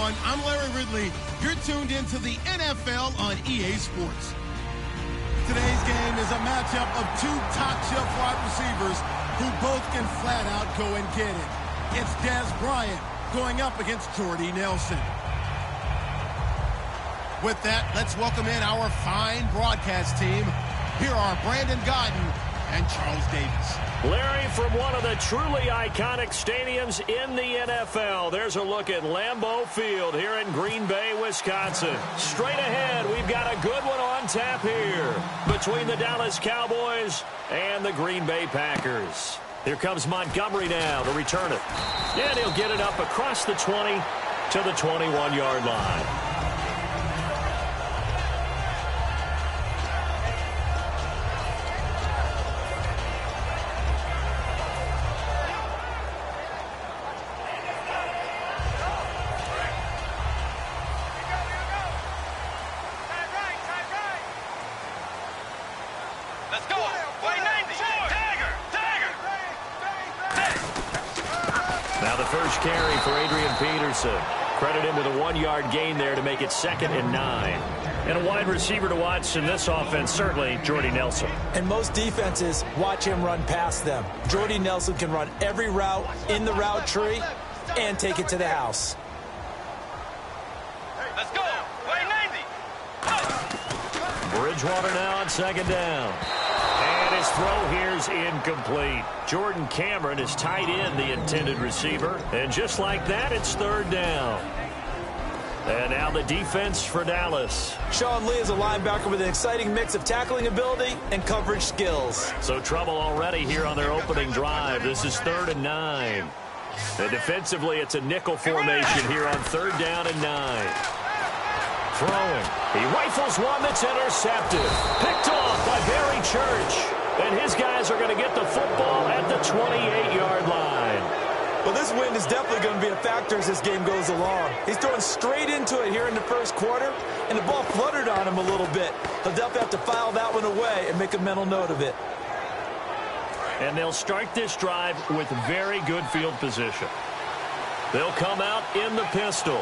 everyone. I'm Larry Ridley. You're tuned into the NFL on EA Sports. Today's game is a matchup of two top-shelf wide receivers who both can flat out go and get it. It's Dez Bryant going up against Jordy Nelson. With that, let's welcome in our fine broadcast team. Here are Brandon Godden and Charles Davis. Larry, from one of the truly iconic stadiums in the NFL, there's a look at Lambeau Field here in Green Bay, Wisconsin. Straight ahead, we've got a good one on tap here between the Dallas Cowboys and the Green Bay Packers. Here comes Montgomery now to return it. And he'll get it up across the 20 to the 21-yard line. Credit him with a 1-yard gain there to make it 2nd and 9. And a wide receiver to watch in this offense, certainly Jordy Nelson. And most defenses watch him run past them. Jordy Nelson can run every route in the route tree and take it to the house. Let's go. Play 90. Bridgewater now on 2nd down. And his throw here's incomplete. Jordan Cameron is tight end, the intended receiver. And just like that, it's 3rd down. And now the defense for Dallas. Sean Lee is a linebacker with an exciting mix of tackling ability and coverage skills. So trouble already here on their opening drive. This is 3rd and 9. And defensively, it's a nickel formation here on 3rd down and 9. Throwing. He rifles one that's intercepted. Picked off by Barry Church. And his guys are going to get the football at the 28-yard line. Well, this wind is definitely going to be a factor as this game goes along. He's throwing straight into it here in the first quarter, and the ball fluttered on him a little bit. He'll definitely have to file that one away and make a mental note of it. And they'll start this drive with very good field position. They'll come out in the pistol.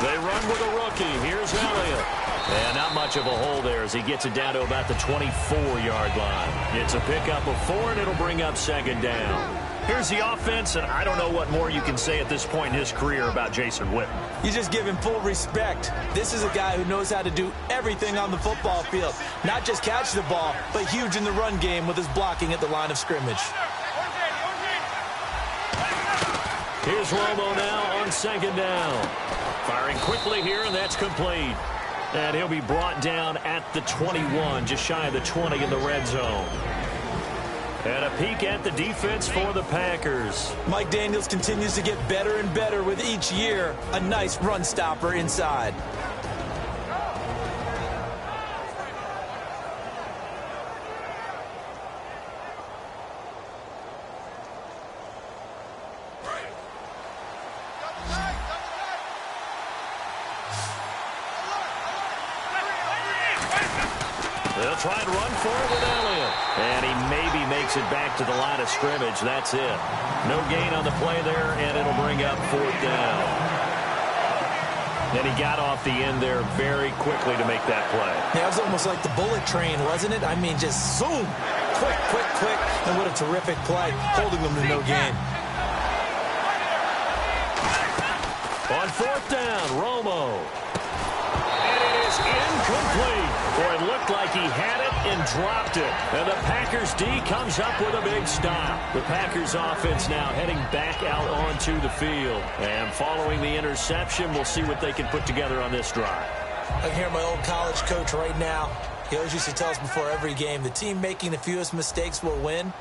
They run with a rookie. Here's Elliott. And not much of a hole there as he gets it down to about the 24-yard line. It's a pickup of 4, and it'll bring up 2nd down. Here's the offense, and I don't know what more you can say at this point in his career about Jason Witten. You just give him full respect. This is a guy who knows how to do everything on the football field. Not just catch the ball, but huge in the run game with his blocking at the line of scrimmage. Here's Romo now on 2nd down. Firing quickly here, and that's complete. And he'll be brought down at the 21, just shy of the 20 in the red zone. And a peek at the defense for the Packers. Mike Daniels continues to get better and better with each year. A nice run stopper inside. They'll try and run for it with Elliott. And he maybe makes it back to the line of scrimmage. That's it. No gain on the play there, and it'll bring up 4th down. And he got off the end there very quickly to make that play. Yeah, it was almost like the bullet train, wasn't it? I mean, just zoom. Quick, quick, quick. And what a terrific play, holding them to no gain. On 4th down, Romo. And it is incomplete. Boy, it looked like he had it and dropped it. And the Packers D comes up with a big stop. The Packers offense now heading back out onto the field. And following the interception, we'll see what they can put together on this drive. I can hear my old college coach right now. He always used to tell us before every game, the team making the fewest mistakes will win.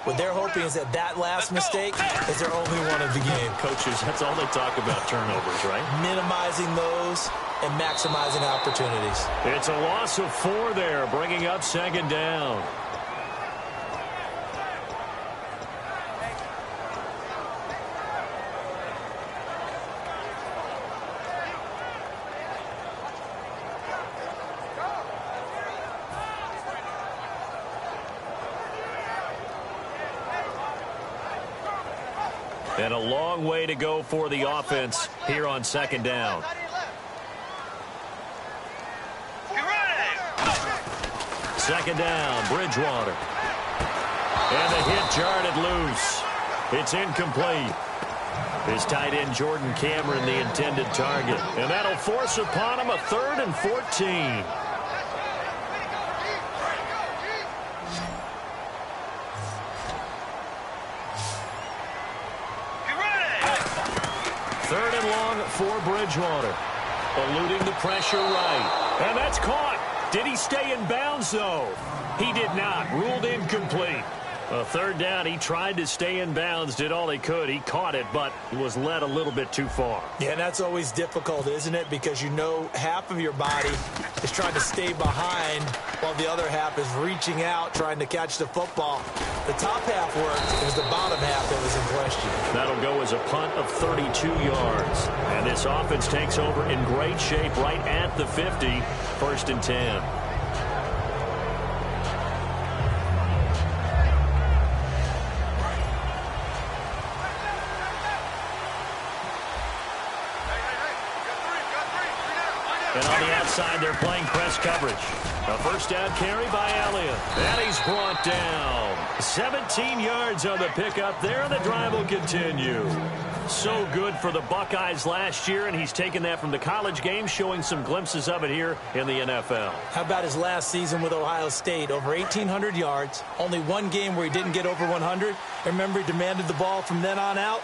What they're hoping is that last mistake is their only one of the game. Coaches, that's all they talk about, turnovers, right? Minimizing those and maximizing opportunities. It's a loss of 4 there, bringing up 2nd down. And a long way to go for the offense here on second down. Second down, Bridgewater. And the hit jarred it loose. It's incomplete. His tight end, Jordan Cameron, the intended target. And that'll force upon him a 3rd and 14. Third and long for Bridgewater. Eluding the pressure right. And that's caught. Did he stay in bounds, though? He did not. Ruled incomplete. A third down, he tried to stay in bounds, did all he could. He caught it, but was led a little bit too far. Yeah, and that's always difficult, isn't it? Because you know half of your body is trying to stay behind while the other half is reaching out, trying to catch the football. The top half worked. It was the bottom half that was in question. That'll go as a punt of 32 yards. And this offense takes over in great shape right at the 50. 1st and 10. And on the outside, they're playing press coverage. A first down carry by Elliott. And he's brought down. 17 yards on the pickup there, and the drive will continue. So good for the Buckeyes last year, and he's taken that from the college game, showing some glimpses of it here in the NFL. How about his last season with Ohio State? Over 1,800 yards. Only one game where he didn't get over 100. Remember, he demanded the ball from then on out.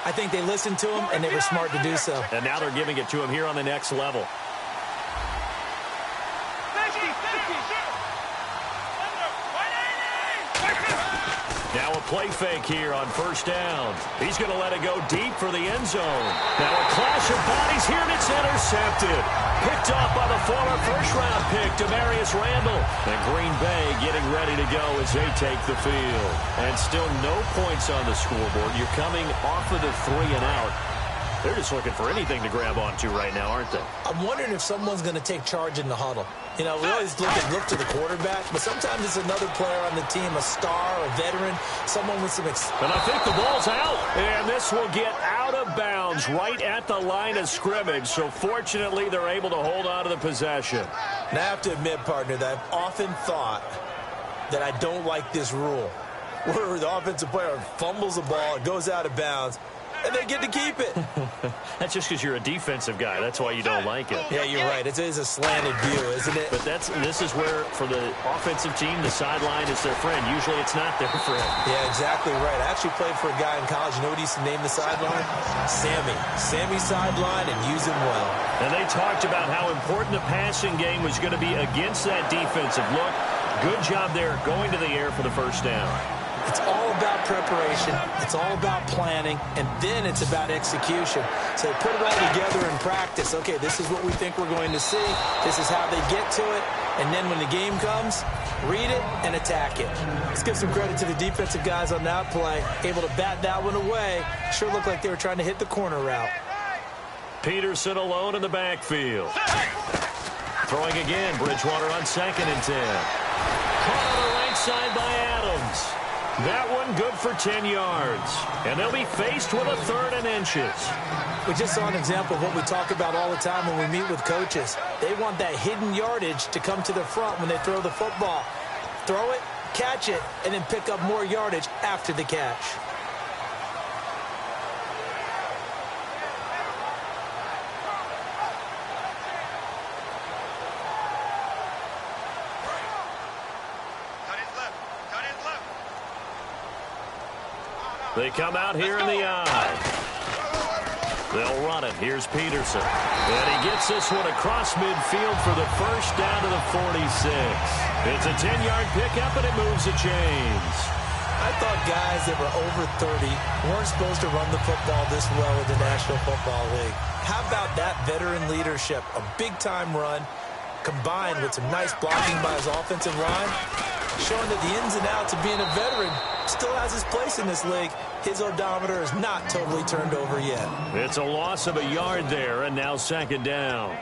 I think they listened to him, and they were smart to do so. And now they're giving it to him here on the next level. Now a play fake here on first down. He's going to let it go deep for the end zone. Now a clash of bodies here, and it's intercepted. Picked off by the former first-round pick, Demarius Randall. And Green Bay getting ready to go as they take the field. And still no points on the scoreboard. You're coming off of the 3 and out. They're just looking for anything to grab onto right now, aren't they? I'm wondering if someone's going to take charge in the huddle. You know, we always look to the quarterback, but sometimes it's another player on the team, a star, a veteran, someone with some experience. And I think the ball's out. And this will get out of bounds right at the line of scrimmage. So fortunately, they're able to hold on to the possession. And I have to admit, partner, that I've often thought that I don't like this rule, where the offensive player fumbles the ball, it goes out of bounds, and they get to keep it. That's just because you're a defensive guy. That's why you don't like it. Yeah, you're right. It is a slanted view, isn't it? But this is where, for the offensive team, the sideline is their friend. Usually it's not their friend. Yeah, exactly right. I actually played for a guy in college. You know what he used to name the sideline? Sammy. Sammy's sideline, and use him well. And they talked about how important the passing game was going to be against that defensive look. Good job there going to the air for the first down. It's all about preparation. It's all about planning. And then it's about execution. So put it all together in practice. Okay, this is what we think we're going to see. This is how they get to it. And then when the game comes, read it and attack it. Let's give some credit to the defensive guys on that play. Able to bat that one away. Sure looked like they were trying to hit the corner route. Peterson alone in the backfield. Throwing again. Bridgewater on 2nd and 10. Caught on the right side by Adams. That one good for 10 yards. And they'll be faced with a 3rd and inches. We just saw an example of what we talk about all the time when we meet with coaches. They want that hidden yardage to come to the front when they throw the football. Throw it, catch it, and then pick up more yardage after the catch. They come out here in the eye. They'll run it. Here's Peterson. And he gets this one across midfield for the first down to the 46. It's a 10-yard pickup, and it moves the chains. I thought guys that were over 30 weren't supposed to run the football this well in the National Football League. How about that veteran leadership? A big-time run combined with some nice blocking by his offensive line, showing that the ins and outs of being a veteran still has his place in this league. His odometer is not totally turned over yet. It's a loss of a yard there, and now 2nd down.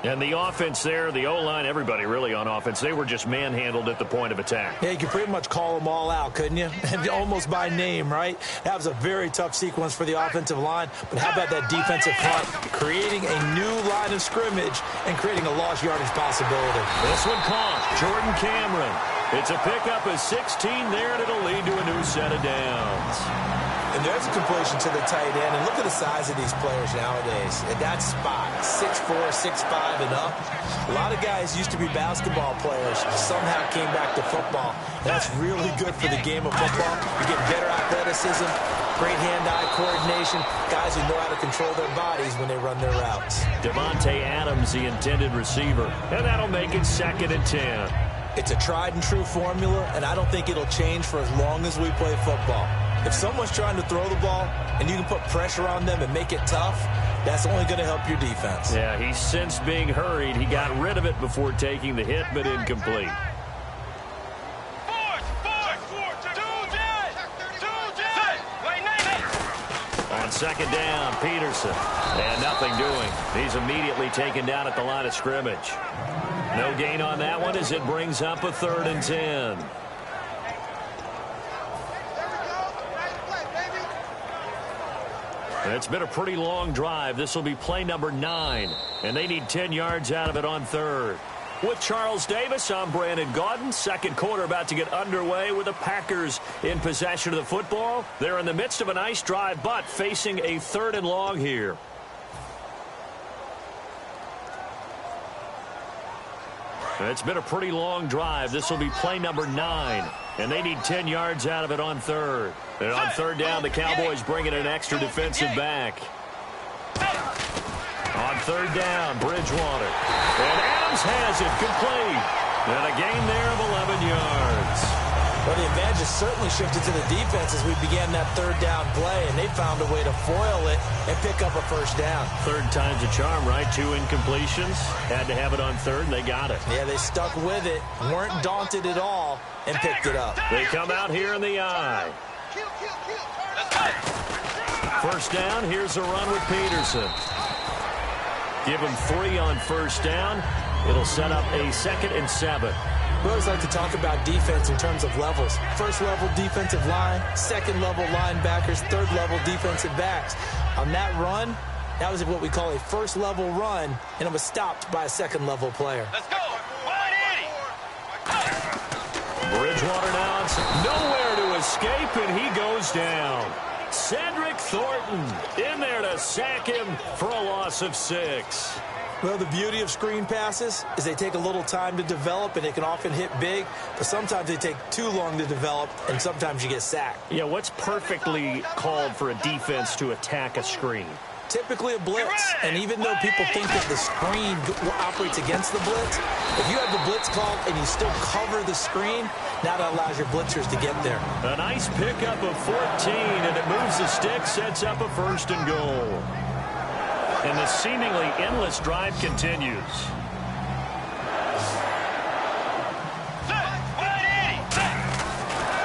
And the offense there, the O-line, everybody really on offense, they were just manhandled at the point of attack. Yeah, you could pretty much call them all out, couldn't you? And almost by name, right? That was a very tough sequence for the offensive line. But how about that defensive front? Creating a new line of scrimmage and creating a lost yardage possibility. This one caught. Jordan Cameron. It's a pickup of 16 there, and it'll lead to a new set of downs. And there's a completion to the tight end. And look at the size of these players nowadays. At that spot, 6'4", 6'5", and up. A lot of guys used to be basketball players, somehow came back to football. That's really good for the game of football. You get better athleticism, great hand-eye coordination, guys who know how to control their bodies when they run their routes. Devontae Adams, the intended receiver. And that'll make it 2nd and 10. It's a tried-and-true formula, and I don't think it'll change for as long as we play football. If someone's trying to throw the ball and you can put pressure on them and make it tough, that's only going to help your defense. Yeah, he sensed being hurried. He got rid of it before taking the hit, but incomplete. On 2nd down, Peterson. And nothing doing. He's immediately taken down at the line of scrimmage. No gain on that one as it brings up a 3rd and 10. It's been a pretty long drive. This will be play number 9, and they need 10 yards out of it on 3rd. With Charles Davis, I'm Brandon Gaudin. 2nd quarter about to get underway with the Packers in possession of the football. They're in the midst of a nice drive, but facing a 3rd and long here. It's been a pretty long drive. This will be play number 9, and they need 10 yards out of it on 3rd. And on 3rd down, the Cowboys bring in an extra defensive back. On 3rd down, Bridgewater. And Adams has it complete. And a gain there of 11 yards. Well, the advantage has certainly shifted to the defense as we began that 3rd down play, and they found a way to foil it and pick up a 1st down. 3rd time's a charm, right? 2 incompletions. Had to have it on 3rd, and they got it. Yeah, they stuck with it, weren't daunted at all, and picked it up. They come out here in the eye. 1st down, here's a run with Peterson. Give him 3 on 1st down. It'll set up a 2nd and 7. We always like to talk about defense in terms of levels. 1st level defensive line, 2nd level linebackers, 3rd level defensive backs. On that run, that was what we call a 1st level run, and it was stopped by a 2nd level player. Let's go. 180. Bridgewater now, it's nowhere to escape, and he goes down. Cedric Thornton in there to sack him for a loss of 6. Well, the beauty of screen passes is they take a little time to develop, and they can often hit big, but sometimes they take too long to develop, and sometimes you get sacked. Yeah, what's perfectly called for a defense to attack a screen? Typically a blitz, and even though people think that the screen operates against the blitz, if you have the blitz called and you still cover the screen, now that allows your blitzers to get there. A nice pickup of 14, and it moves the stick, sets up a 1st and goal. And the seemingly endless drive continues.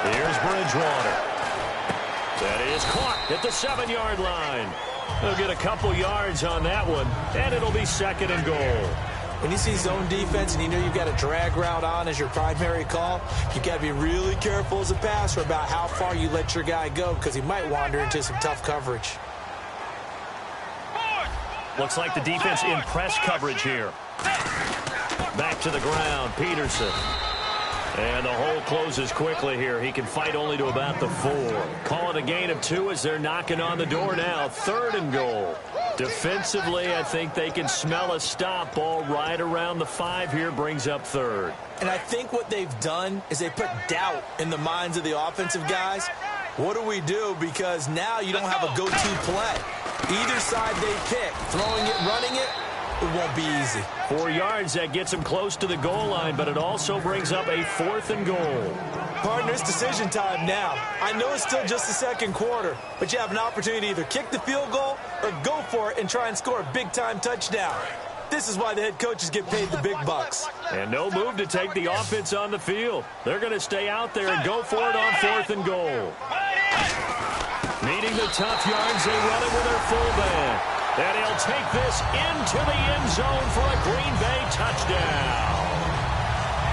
Here's Bridgewater. That is caught at the 7-yard line. They'll get a couple yards on that one, and it'll be 2nd and goal. When you see zone defense and you know you've got a drag route on as your primary call, you've got to be really careful as a passer about how far you let your guy go because he might wander into some tough coverage. Looks like the defense in press coverage here. Back to the ground, Peterson. And the hole closes quickly here. He can fight only to about the 4. Call it a gain of 2 as they're knocking on the door now. 3rd and goal. Defensively, I think they can smell a stop. Ball right around the 5 here brings up 3rd. And I think what they've done is they put doubt in the minds of the offensive guys. What do we do? Because now you don't have a go-to play. Either side they pick, throwing it, running it, it won't be easy. 4 yards, that gets him close to the goal line, but it also brings up a 4th and goal. Partner, it's decision time now. I know it's still just the 2nd quarter, but you have an opportunity to either kick the field goal or go for it and try and score a big-time touchdown. This is why the head coaches get paid the big bucks. And no move to take the offense on the field. They're going to stay out there and go for it on 4th and goal. Needing the tough yards, they run it with their fullback. And he'll take this into the end zone for a Green Bay touchdown.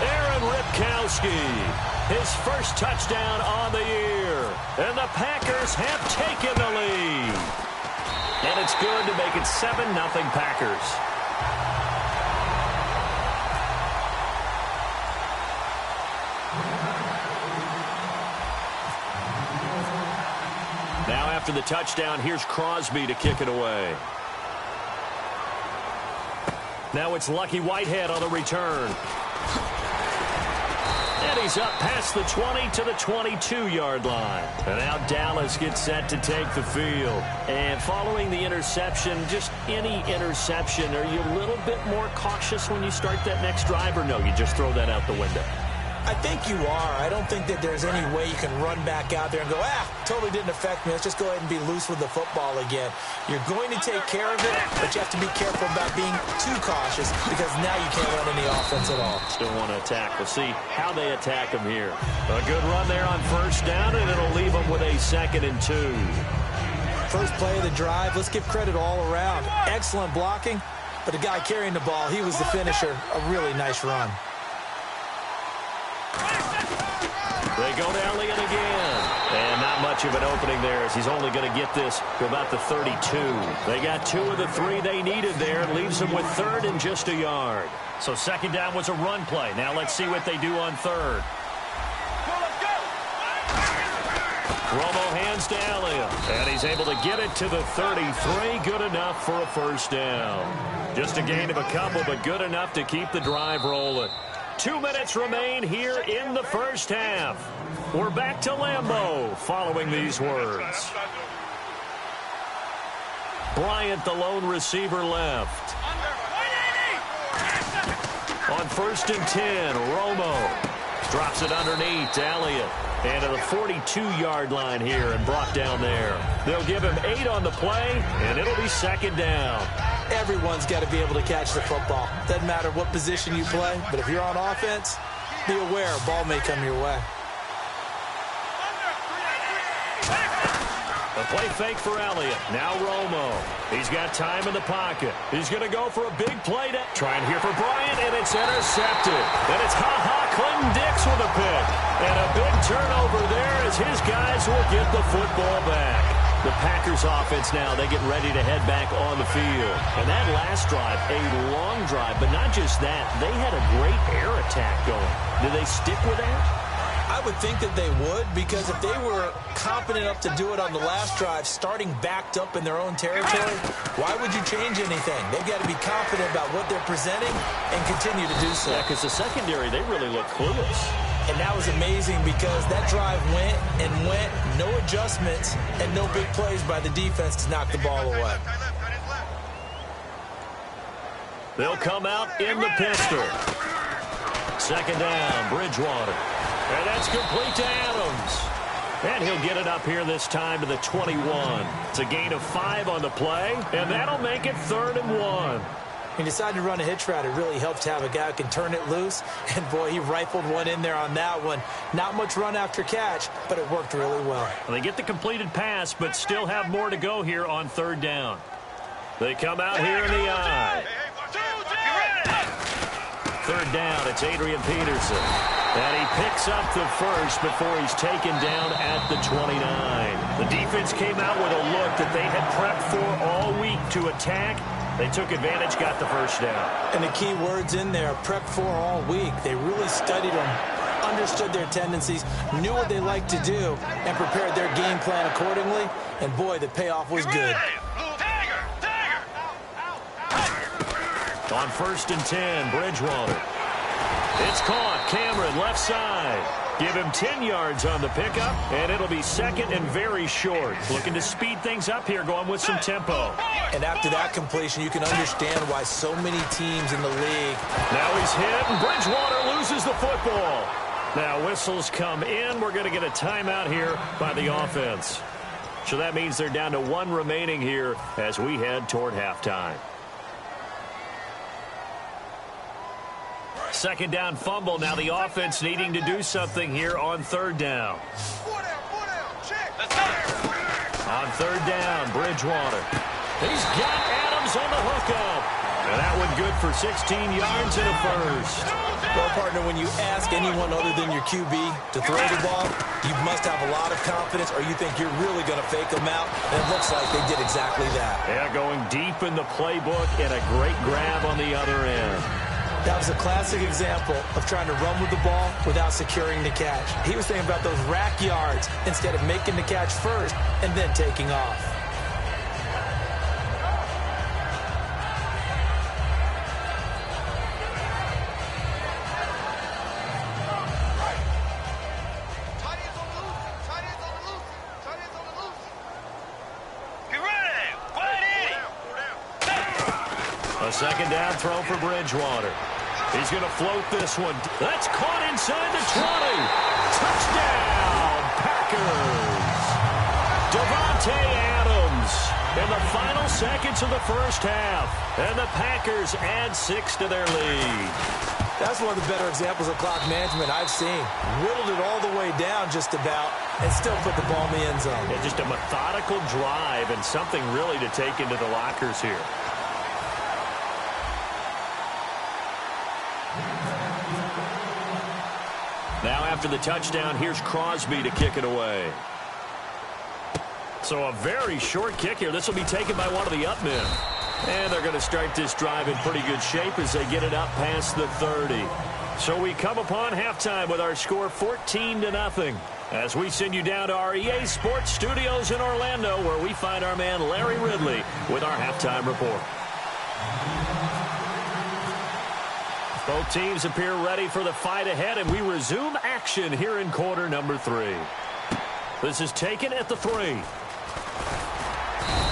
Aaron Ripkowski, his first touchdown on the year. And the Packers have taken the lead. And it's good to make it 7-0 Packers. Now after the touchdown, here's Crosby to kick it away. Now it's Lucky Whitehead on the return. And he's up past the 20 to the 22-yard line. And now Dallas gets set to take the field. And following the interception, just any interception, are you a little bit more cautious when you start that next drive, or no, you just throw that out the window? I think you are. I don't think that there's any way you can run back out there and go, totally didn't affect me. Let's just go ahead and be loose with the football again. You're going to take care of it, but you have to be careful about being too cautious because now you can't run any offense at all. Still want to attack. We'll see how they attack him here. A good run there on first down, and it'll leave them with a 2nd and 2. First play of the drive, let's give credit all around. Excellent blocking, but the guy carrying the ball, he was the finisher. A really nice run. They go to Elliott again. And not much of an opening there as he's only going to get this to about the 32. They got 2 of the 3 they needed there. It leaves them with 3rd and just a yard. So 2nd down was a run play. Now let's see what they do on 3rd. Romo hands to Elliott. And he's able to get it to the 33. Good enough for a first down. Just a gain of a couple, but good enough to keep the drive rolling. 2 minutes remain here in the first half. We're back to Lambeau following these words. Bryant, the lone receiver, left. On 1st and 10, Romo drops it underneath to Elliott. And to the 42-yard line here and brought down there. They'll give him 8 on the play, and it'll be 2nd down. Everyone's got to be able to catch the football. Doesn't matter what position you play, but if you're on offense, be aware a ball may come your way. A play fake for Elliott. Now Romo. He's got time in the pocket. He's going to go for a big play. Trying here for Bryant, and it's intercepted. And it's Clinton-Dix with a pick. And a big turnover there as his guys will get the football back. The Packers offense now, they get ready to head back on the field. And that last drive, a long drive, but not just that. They had a great air attack going. Do they stick with that? I would think that they would, because if they were confident enough to do it on the last drive, starting backed up in their own territory, why would you change anything? They've got to be confident about what they're presenting and continue to do so. Yeah, because the secondary, they really look clueless. And that was amazing because that drive went and went, no adjustments, and no big plays by the defense to knock the ball away. They'll come out in the pistol. 2nd down, Bridgewater. And that's complete to Adams. And he'll get it up here this time to the 21. It's a gain of 5 on the play, and that'll make it 3rd and 1. He decided to run a hitch route. It really helps to have a guy who can turn it loose. And, boy, he rifled one in there on that one. Not much run after catch, but it worked really well. They get the completed pass, but still have more to go here on 3rd down. They come out here in the eye. 3rd down, it's Adrian Peterson. And he picks up the first before he's taken down at the 29. The defense came out with a look that they had prepped for all week to attack. They took advantage, got the first down. And the key words in there, prepped for all week. They really studied them, understood their tendencies, knew what they liked to do, and prepared their game plan accordingly. And, boy, the payoff was good. On 1st and 10, Bridgewater. It's caught. Cameron, left side. Give him 10 yards on the pickup, and it'll be 2nd and very short. Looking to speed things up here, going with some tempo. And after that completion, you can understand why so many teams in the league. Now he's hit, and Bridgewater loses the football. Now whistles come in. We're going to get a timeout here by the offense. So that means they're down to 1 remaining here as we head toward halftime. 2nd down fumble. Now the offense needing to do something here on 3rd down. On 3rd down, Bridgewater. He's got Adams on the hookup. And that one good for 16 yards and a first. Well, partner, when you ask anyone other than your QB to throw the ball, you must have a lot of confidence or you think you're really going to fake them out. And it looks like they did exactly that. Yeah, going deep in the playbook and a great grab on the other end. That was a classic example of trying to run with the ball without securing the catch. He was thinking about those rack yards instead of making the catch first and then taking off. A second down throw for Bridgewater. He's going to float this one. That's caught inside the 20. Touchdown, Packers. Davante Adams in the final seconds of the first half. And the Packers add 6 to their lead. That's one of the better examples of clock management I've seen. Whittled it all the way down just about and still put the ball in the end zone. Yeah, just a methodical drive and something really to take into the lockers here. Now after the touchdown, here's Crosby to kick it away. So a very short kick here. This will be taken by one of the up men. And they're going to start this drive in pretty good shape as they get it up past the 30. So we come upon halftime with our score 14-0. As we send you down to our EA Sports Studios in Orlando, where we find our man Larry Ridley with our halftime report. Both teams appear ready for the fight ahead, and we resume action here in quarter number 3. This is taken at the 3.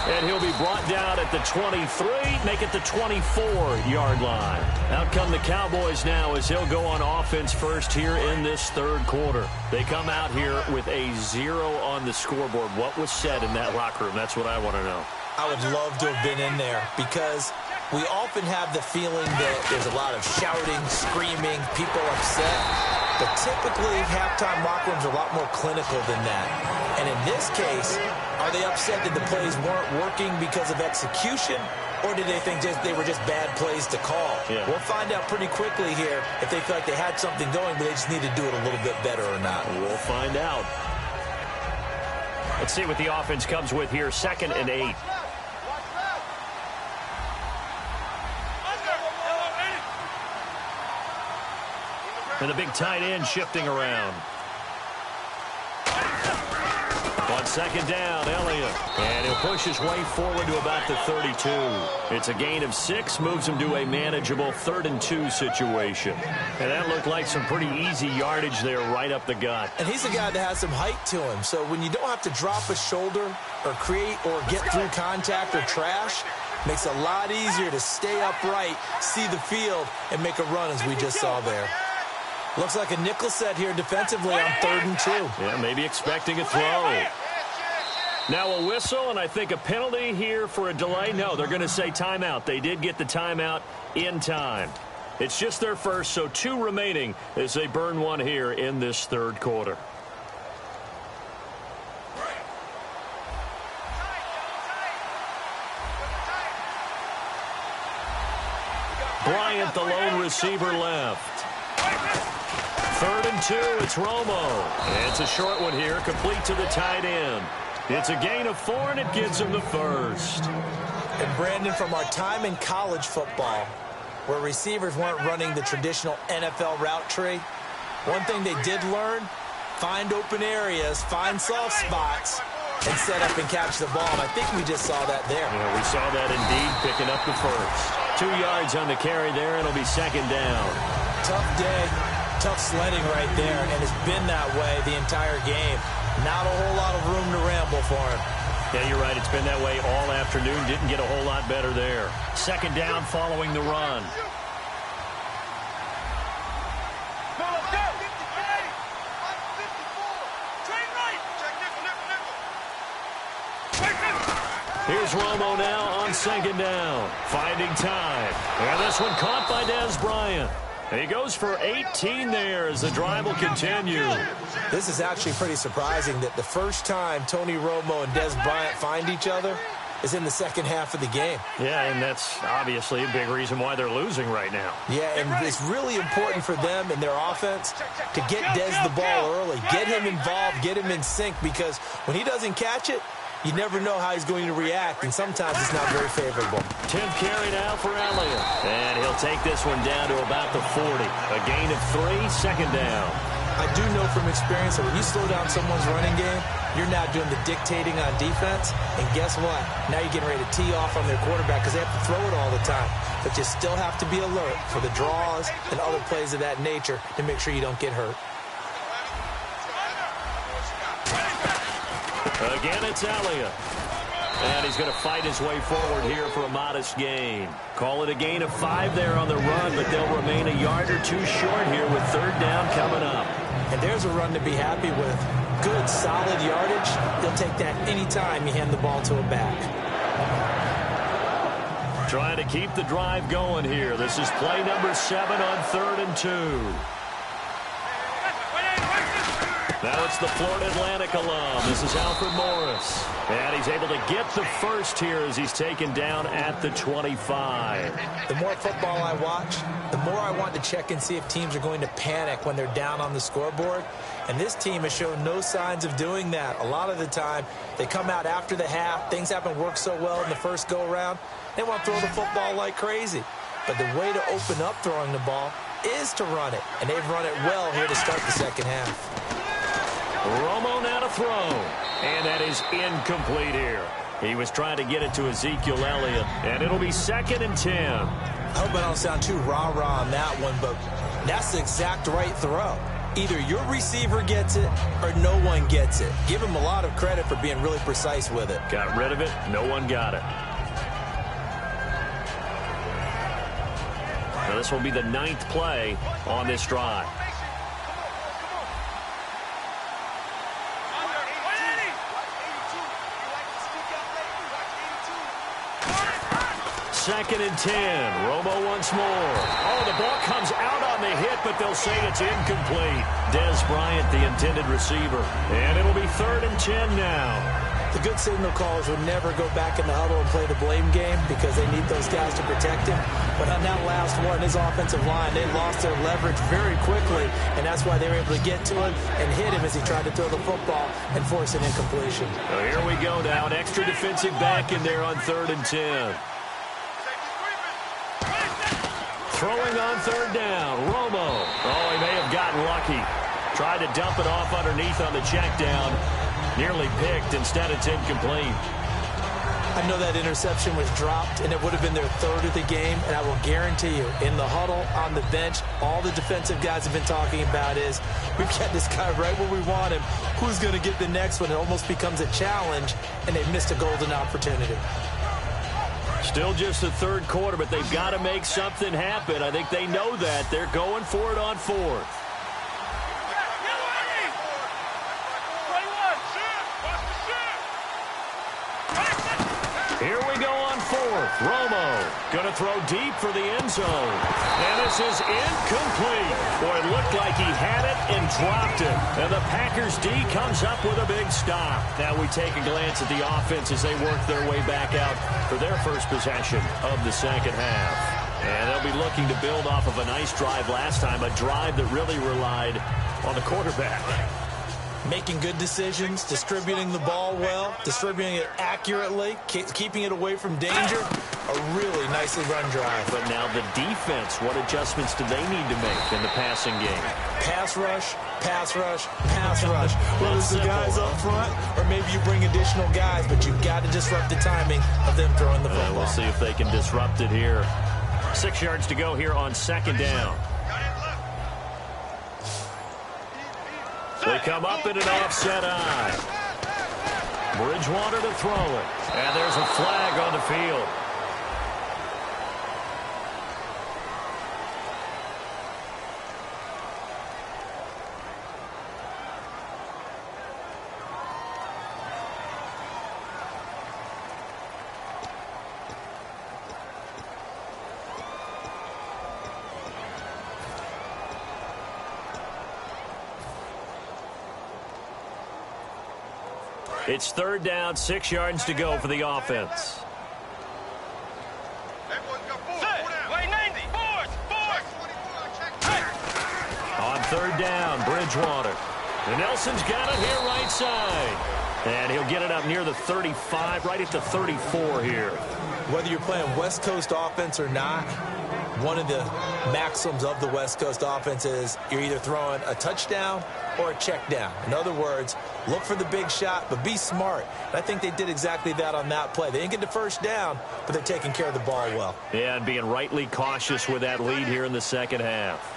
And he'll be brought down at the 23, make it the 24-yard line. Out come the Cowboys now as he'll go on offense first here in this third quarter. They come out here with a 0 on the scoreboard. What was said in that locker room? That's what I want to know. I would love to have been in there because we often have the feeling that there's a lot of shouting, screaming, people upset. But typically, halftime locker rooms are a lot more clinical than that. And in this case, are they upset that the plays weren't working because of execution? Or did they think they were just bad plays to call? Yeah. We'll find out pretty quickly here if they feel like they had something going, but they just need to do it a little bit better or not. We'll find out. Let's see what the offense comes with here. 2nd and 8. And the big tight end shifting around. On 2nd down, Elliott. And he'll push his way forward to about the 32. It's a gain of 6, moves him to a manageable 3rd and 2 situation. And that looked like some pretty easy yardage there right up the gut. And he's a guy that has some height to him. So when you don't have to drop a shoulder or create or get through contact or trash, makes it a lot easier to stay upright, see the field, and make a run as we just saw there. Looks like a nickel set here defensively on 3rd and 2. Yeah, maybe expecting a throw. Now a whistle, and I think a penalty here for a delay. No, they're going to say timeout. They did get the timeout in time. It's just their first, so 2 remaining as they burn one here in this third quarter. Bryant, the lone receiver, left. 3rd and 2, it's Romo. It's a short one here, complete to the tight end. It's a gain of 4, and it gives him the first. And Brandon, from our time in college football, where receivers weren't running the traditional NFL route tree, one thing they did learn, find open areas, find soft spots, and set up and catch the ball. And I think we just saw that there. Yeah, we saw that indeed, picking up the first. 2 yards on the carry there, and it'll be 2nd down. Tough day, tough sledding right there, and it's been that way the entire game. Not a whole lot of room to ramble for him. Yeah, you're right. It's been that way all afternoon. Didn't get a whole lot better there. 2nd down following the run. Here's Romo now on 2nd down. Finding time. And this one caught by Dez Bryant. He goes for 18 there as the drive will continue. This is actually pretty surprising that the first time Tony Romo and Dez Bryant find each other, is in the second half of the game. Yeah, and that's obviously a big reason why they're losing right now. Yeah, and it's really important for them in their offense to get Dez the ball early, get him involved, get him in sync, because when he doesn't catch it, you never know how he's going to react, and sometimes it's not very favorable. 10th carry now for Elliott. And he'll take this one down to about the 40. A gain of 3, second down. I do know from experience that when you slow down someone's running game, you're now doing the dictating on defense, and guess what? Now you're getting ready to tee off on their quarterback because they have to throw it all the time. But you still have to be alert for the draws and other plays of that nature to make sure you don't get hurt. Again, it's Elliott. And he's going to fight his way forward here for a modest gain. Call it a gain of 5 there on the run, but they'll remain a yard or 2 short here with third down coming up. And there's a run to be happy with. Good, solid yardage. They'll take that anytime you hand the ball to a back. Trying to keep the drive going here. This is play number 7 on 3rd and 2. Now it's the Florida Atlantic alum. This is Alfred Morris. And he's able to get the first here as he's taken down at the 25. The more football I watch, the more I want to check and see if teams are going to panic when they're down on the scoreboard. And this team has shown no signs of doing that. A lot of the time, they come out after the half. Things haven't worked so well in the first go-around. They want to throw the football like crazy. But the way to open up throwing the ball is to run it. And they've run it well here to start the second half. Romo now to throw. And that is incomplete here. He was trying to get it to Ezekiel Elliott. And it'll be 2nd and 10. I hope I don't sound too rah-rah on that one, but that's the exact right throw. Either your receiver gets it or no one gets it. Give him a lot of credit for being really precise with it. Got rid of it. No one got it. Now this will be the 9th play on this drive. Second and 10. Romo once more. Oh, the ball comes out on the hit, but they'll say it's incomplete. Dez Bryant, the intended receiver. And it'll be 3rd and 10 now. The good signal callers would never go back in the huddle and play the blame game because they need those guys to protect him. But on that last one, his offensive line, they lost their leverage very quickly, and that's why they were able to get to him and hit him as he tried to throw the football and force an incompletion. So here we go now. An extra defensive back in there on 3rd and 10. Throwing on 3rd down, Romo. Oh, he may have gotten lucky. Tried to dump it off underneath on the check down. Nearly picked. Instead, it's incomplete. I know that interception was dropped, and it would have been their 3rd of the game, and I will guarantee you, in the huddle, on the bench, all the defensive guys have been talking about is, we've got this guy right where we want him. Who's going to get the next one? It almost becomes a challenge, and they've missed a golden opportunity. Still just the 3rd quarter, but they've got to make something happen. I think they know that. They're going for it on 4th. Here we go on 4th. Romo going to throw deep for the end zone. And this is incomplete. Boy, it looked like he had it and dropped it. And the Packers D comes up with a big stop. Now we take a glance at the offense as they work their way back out for their first possession of the second half. And they'll be looking to build off of a nice drive last time, a drive that really relied on the quarterback. Making good decisions, distributing the ball well, distributing it accurately, keeping it away from danger. A really nicely run drive. But now the defense, what adjustments do they need to make in the passing game? Pass rush, pass rush, pass rush. Whether it's the guys up front or maybe you bring additional guys, but you've got to disrupt the timing of them throwing the football. We'll see if they can disrupt it here. 6 yards to go here on 2nd down. They come up in an offset eye. Bridgewater to throw it. And there's a flag on the field. It's third down, 6 yards to go for the offense. On third down, Bridgewater. And Nelson's got it here right side. And he'll get it up near the 35, right at the 34 here. Whether you're playing West Coast offense or not, one of the maxims of the West Coast offense is you're either throwing a touchdown or a check down. In other words, look for the big shot, but be smart. And I think they did exactly that on that play. They didn't get the first down, but they're taking care of the ball well. Yeah, and being rightly cautious with that lead here in the second half.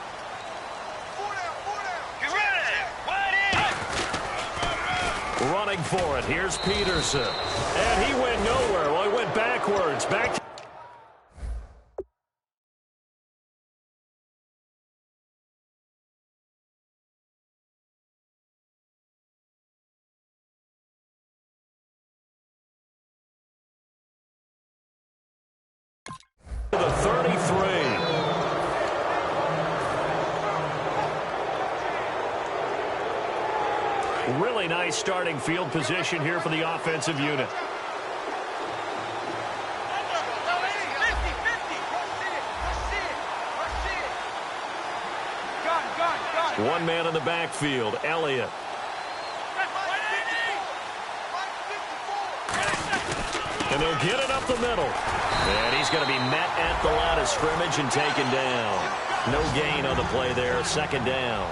Running for it. Here's Peterson. And he went nowhere. Well, he went backwards. Back to the 33. Really nice starting field position here for the offensive unit. One man in the backfield, Elliott. And they'll get it up the middle. And he's going to be met at the line of scrimmage and taken down. No gain on the play there, second down.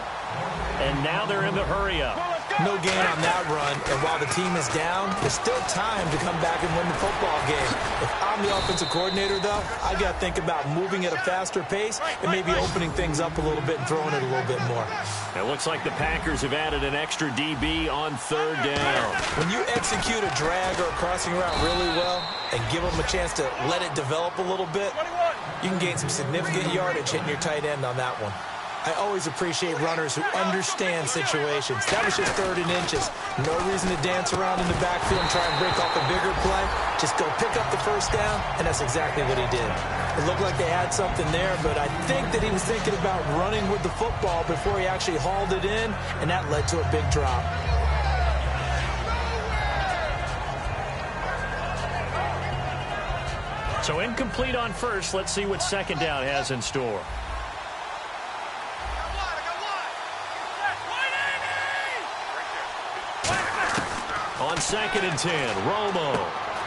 And now they're in the hurry-up. No gain on that run, and while the team is down, there's still time to come back and win the football game. If I'm the offensive coordinator, though, I got to think about moving at a faster pace and maybe opening things up a little bit and throwing it a little bit more. It looks like the Packers have added an extra DB on third down. When you execute a drag or a crossing route really well and give them a chance to let it develop a little bit, you can gain some significant yardage hitting your tight end on that one. I always appreciate runners who understand situations. That was just third and inches. No reason to dance around in the backfield and try and break off a bigger play. Just go pick up the first down, and that's exactly what he did. It looked like they had something there, but I think that he was thinking about running with the football before he actually hauled it in, and that led to a big drop. So incomplete on first. Let's see what second down has in store. On 2nd and 10, Romo.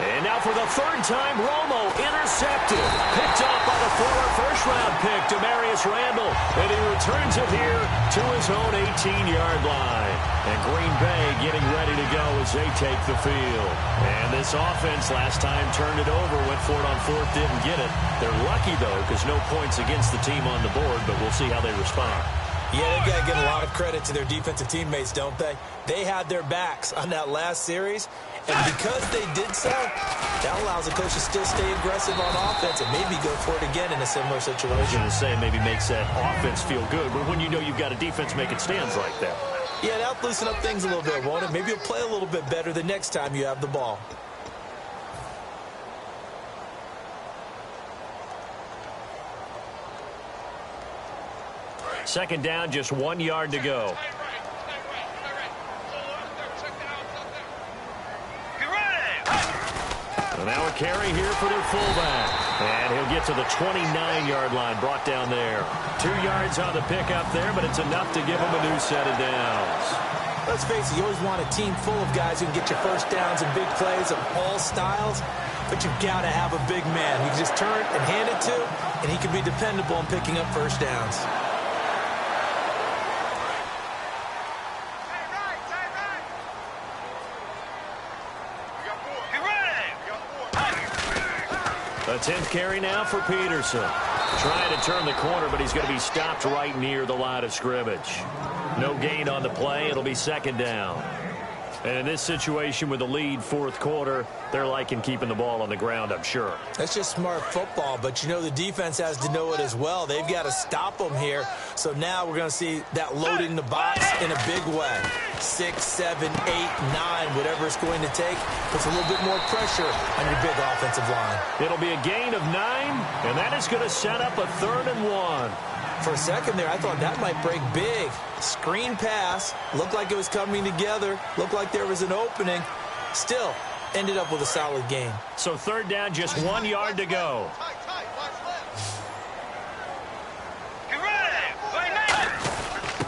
And now for the third time, Romo intercepted. Picked up by the former first-round pick, Demarius Randall. And he returns it here to his own 18-yard line. And Green Bay getting ready to go as they take the field. And this offense last time turned it over, went for it on fourth, didn't get it. They're lucky, though, because no points against the team on the board, but we'll see how they respond. Yeah, they've got to give a lot of credit to their defensive teammates, don't they? They had their backs on that last series, and because they did so, that allows the coach to still stay aggressive on offense and maybe go for it again in a similar situation. I was going to say maybe makes that offense feel good, but when you know you've got a defense making stands like that. Yeah, that'll loosen up things a little bit, won't it? Maybe you'll play a little bit better the next time you have the ball. Second down, just 1 yard to go. So now a carry here for their fullback. And he'll get to the 29-yard line, brought down there. 2 yards on the pickup there, but it's enough to give him a new set of downs. Let's face it, you always want a team full of guys who can get you first downs and big plays of all styles, but you've got to have a big man. You can just turn and hand it to, and he can be dependable in picking up first downs. A 10th carry now for Peterson. Trying to turn the corner, but he's going to be stopped right near the line of scrimmage. No gain on the play. It'll be second down. And in this situation with the lead fourth quarter, they're liking keeping the ball on the ground, I'm sure. That's just smart football, but you know the defense has to know it as well. They've got to stop them here. So now we're going to see that loading the box in a big way. 6, 7, 8, 9, whatever it's going to take, puts a little bit more pressure on your big offensive line. It'll be a gain of 9, and that is going to set up a 3rd and 1. For a second there, I thought that might break big. Screen pass. Looked like it was coming together. Looked like there was an opening. Still, ended up with a solid game. So third down, just 1 yard to go.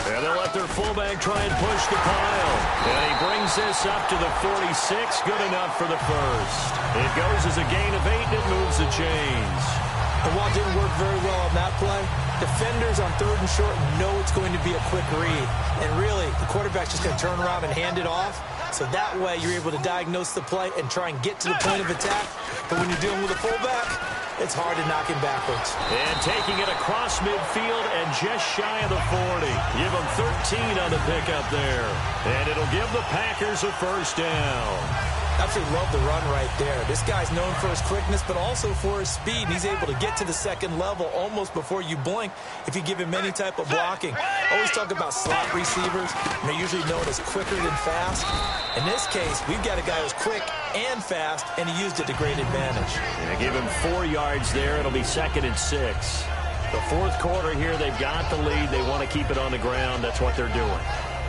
And they'll let their fullback try and push the pile. And he brings this up to the 46. Good enough for the first. It goes as a gain of 8, and it moves the chains. And while it didn't work very well on that play, defenders on third and short know it's going to be a quick read. And really, the quarterback's just going to turn around and hand it off. So that way, you're able to diagnose the play and try and get to the point of attack. But when you're dealing with a fullback, it's hard to knock him backwards. And taking it across midfield and just shy of the 40. Give him 13 on the pickup there. And it'll give the Packers a first down. Absolutely love the run right there. This guy's known for his quickness, but also for his speed. And he's able to get to the second level almost before you blink if you give him any type of blocking. Always talk about slot receivers, and they're usually known as quicker than fast. In this case, we've got a guy who's quick and fast, and he used it to great advantage. Yeah, give him 4 yards there. It'll be 2nd and 6. The fourth quarter here, they've got the lead. They want to keep it on the ground. That's what they're doing.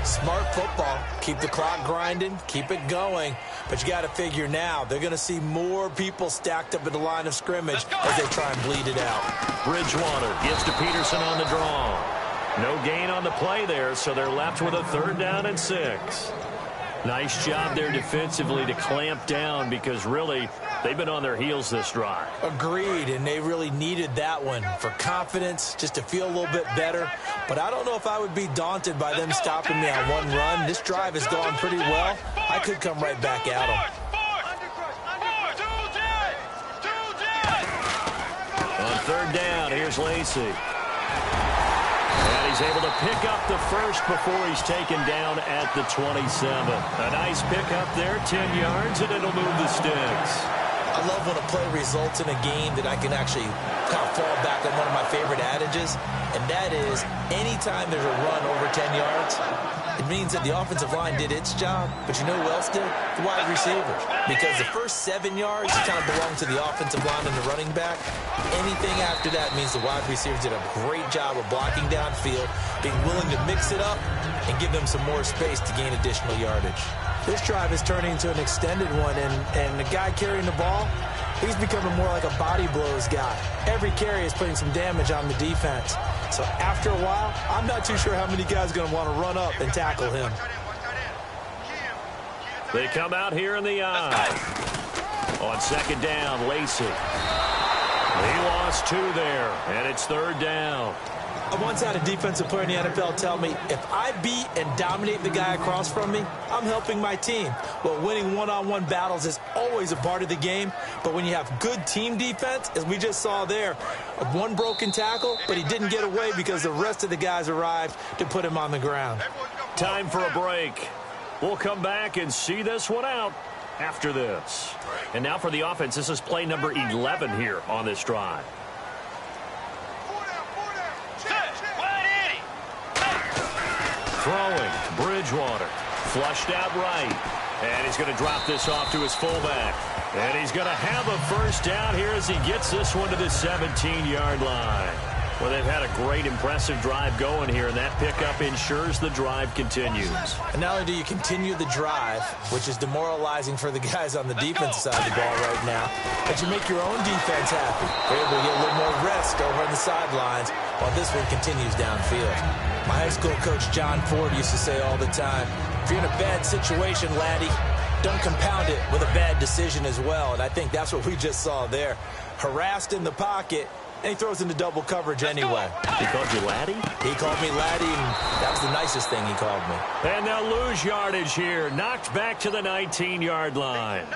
Smart football. Keep the clock grinding. Keep it going. But you got to figure now, they're going to see more people stacked up at the line of scrimmage as they try and bleed it out. Bridgewater gives to Peterson on the draw. No gain on the play there, so they're left with a 3rd down and 6. Nice job there defensively to clamp down because really they've been on their heels this drive. Agreed, and they really needed that one for confidence, just to feel a little bit better. But I don't know if I would be daunted by them stopping me on one run. This drive has gone pretty well. I could come right back at them. On 3rd down, here's Lacey. And he's able to pick up the first before he's taken down at the 27. A nice pickup there, 10 yards, and it'll move the sticks. I love when a play results in a game that I can actually kind of fall back on one of my favorite adages, and that is anytime there's a run over 10 yards, it means that the offensive line did its job, but you know who else did? The wide receivers. Because the first 7 yards kind of belong to the offensive line and the running back. Anything after that means the wide receivers did a great job of blocking downfield, being willing to mix it up, and give them some more space to gain additional yardage. This drive is turning into an extended one, and the guy carrying the ball, he's becoming more like a body blows guy. Every carry is putting some damage on the defense. So after a while, I'm not too sure how many guys are going to want to run up and tackle him. They come out here in the eye. On 2nd down, Lacey. He lost 2 there, and it's 3rd down. I once had a defensive player in the NFL tell me, if I beat and dominate the guy across from me, I'm helping my team. Well, winning one-on-one battles is always a part of the game, but when you have good team defense, as we just saw there, one broken tackle, but he didn't get away because the rest of the guys arrived to put him on the ground. Time for a break. We'll come back and see this one out after this. And now for the offense, this is play number 11 here on this drive. Throwing, Bridgewater, flushed out right. And he's going to drop this off to his fullback. And he's going to have a first down here as he gets this one to the 17-yard line. Well, they've had a great, impressive drive going here, and that pickup ensures the drive continues. And not only do you continue the drive, which is demoralizing for the guys on the defensive side of the ball right now, but you make your own defense happy. They're able to get a little more rest over on the sidelines while this one continues downfield. My high school coach, John Ford, used to say all the time, if you're in a bad situation, laddie, don't compound it with a bad decision as well. And I think that's what we just saw there. Harassed in the pocket, and he throws into double coverage anyway. He called you laddie? He called me laddie, and that was the nicest thing he called me. And they'll lose yardage here. Knocked back to the 19-yard line.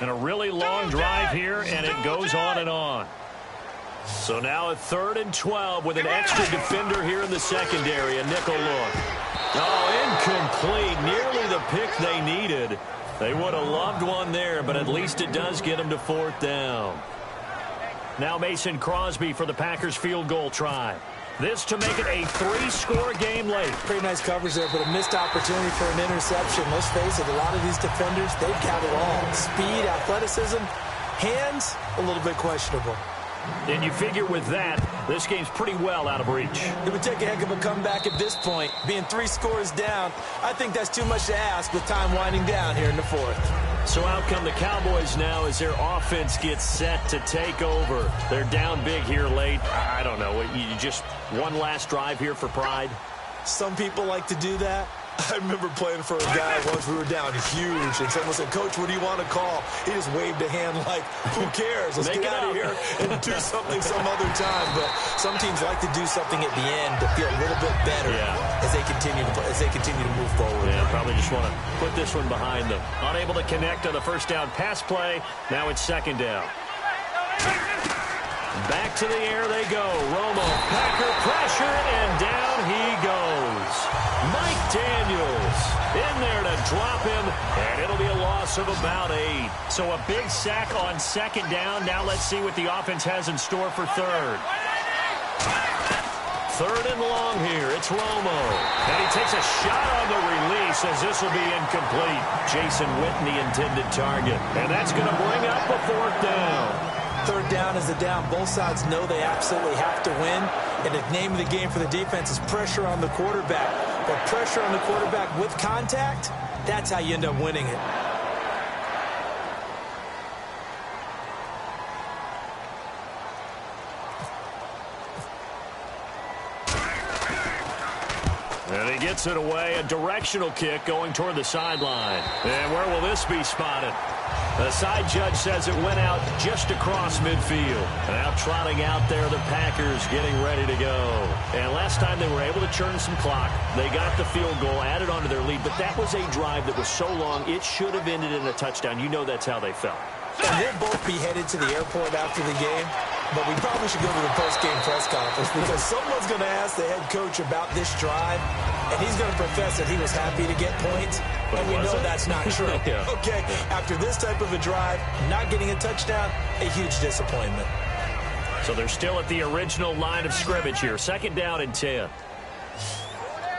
And a really long drive here, and it goes on and on. So now a 3rd and 12 with an extra defender here in the secondary. A nickel look. Oh, incomplete. Nearly the pick they needed. They would have loved one there, but at least it does get them to 4th down. Now Mason Crosby for the Packers field goal try. This to make it a 3-score game late. Pretty nice coverage there, but a missed opportunity for an interception. Let's face it, a lot of these defenders, they've got it all. Speed, athleticism, Hands, a little bit questionable. And you figure with that, this game's pretty well out of reach. It would take a heck of a comeback at this point. Being 3 scores down, I think that's too much to ask with time winding down here in the 4th. So out come the Cowboys now as their offense gets set to take over. They're down big here late. I don't know. You just one last drive here for pride? Some people like to do that. I remember playing for a guy once. We were down huge, and someone said, "Coach, what do you want to call?" He just waved a hand like, "Who cares? Let's get out of here and do something some other time." But some teams like to do something at the end to feel a little bit better as they continue to move forward. Yeah, probably just want to put this one behind them. Unable to connect on the first down pass play. Now it's 2nd down. Back to the air they go. Romo, Packer pressure, and down he goes. Mike Daniels in there to drop him, and it'll be a loss of about 8. So a big sack on 2nd down. Now let's see what the offense has in store for 3rd. 3rd and long here. It's Romo. And he takes a shot on the release as this will be incomplete. Jason Witten, the intended target. And that's going to bring up a 4th down. 3rd down is the down. Both sides know they absolutely have to win. And the name of the game for the defense is pressure on the quarterback. But pressure on the quarterback with contact, that's how you end up winning it. And he gets it away. A directional kick going toward the sideline. And where will this be spotted? The side judge says it went out just across midfield. And out trotting out there, the Packers getting ready to go. And last time they were able to churn some clock. They got the field goal, added on to their lead. But that was a drive that was so long, it should have ended in a touchdown. You know that's how they felt. And we'll both be headed to the airport after the game. But we probably should go to the post-game press conference because someone's going to ask the head coach about this drive, and he's going to profess that he was happy to get points, and we know that's not true. Yeah. Okay, after this type of a drive, not getting a touchdown, a huge disappointment. So they're still at the original line of scrimmage here. 2nd down and 10.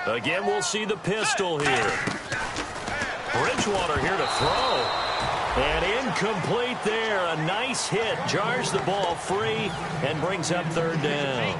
Again, we'll see the pistol here. Bridgewater here to throw. And incomplete there. A nice hit. Jars the ball free and brings up 3rd down.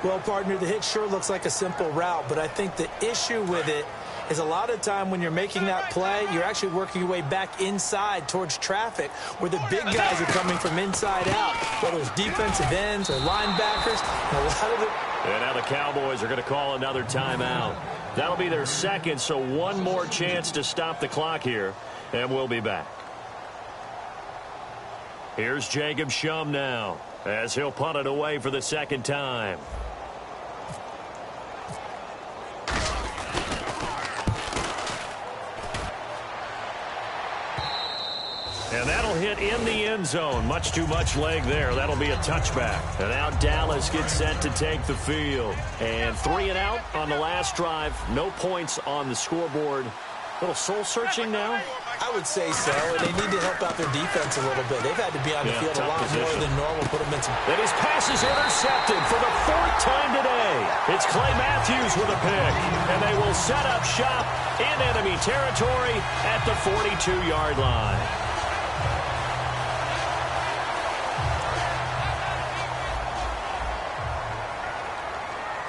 Well, partner, the hit sure looks like a simple route, but I think the issue with it is a lot of time when you're making that play, you're actually working your way back inside towards traffic where the big guys are coming from inside out, whether it's defensive ends or linebackers. And a lot of it. And now the Cowboys are going to call another timeout. That'll be their 2nd, so one more chance to stop the clock here. And we'll be back. Here's Jacob Shum now as he'll punt it away for the 2nd time. And that'll hit in the end zone. Much too much leg there. That'll be a touchback. And now Dallas gets set to take the field. And 3 and out on the last drive. No points on the scoreboard. A little soul-searching now? I would say so, and they need to help out their defense a little bit. They've had to be on the field a lot more than normal. Put them in some. And his pass is intercepted for the 4th time today. It's Clay Matthews with a pick, and they will set up shop in enemy territory at the 42-yard line.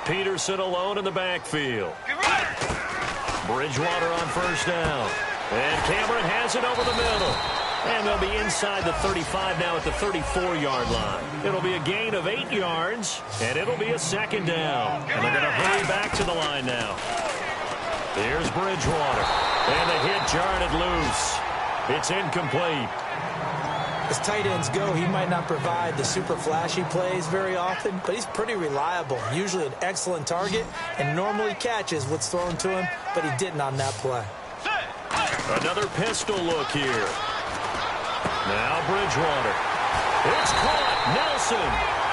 Peterson alone in the backfield. Bridgewater on 1st down. And Cameron has it over the middle. And they'll be inside the 35 now at the 34-yard line. It'll be a gain of 8 yards, and it'll be a 2nd down. And they're going to hurry back to the line now. Here's Bridgewater. And the hit jarred it loose. It's incomplete. As tight ends go, he might not provide the super flashy plays very often, but he's pretty reliable. Usually an excellent target and normally catches what's thrown to him, but he didn't on that play. Another pistol look here. Now Bridgewater. It's caught. Nelson.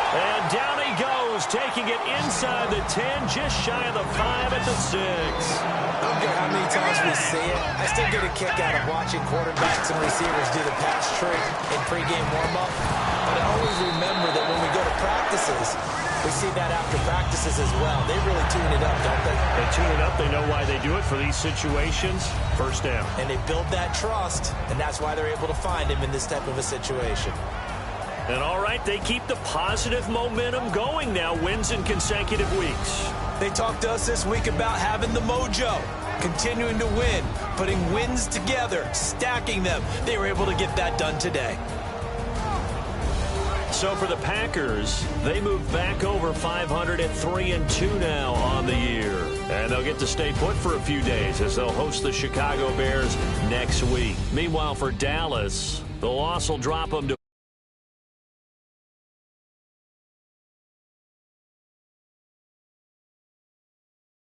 And down he goes, taking it inside the 10, just shy of the 5 at the 6. I don't care how many times we see it. I still get a kick out of watching quarterbacks and receivers do the pass trick in pregame warm-up. But I always remember that when we go to practices. We see that after practices as well. They really tune it up, don't they? They tune it up. They know why they do it for these situations. First down. And they build that trust, and that's why they're able to find him in this type of a situation. And all right, they keep the positive momentum going now, wins in consecutive weeks. They talked to us this week about having the mojo, continuing to win, putting wins together, stacking them. They were able to get that done today. So for the Packers, they move back over 500 at 3-2 now on the year. And they'll get to stay put for a few days as they'll host the Chicago Bears next week. Meanwhile, for Dallas, the loss will drop them to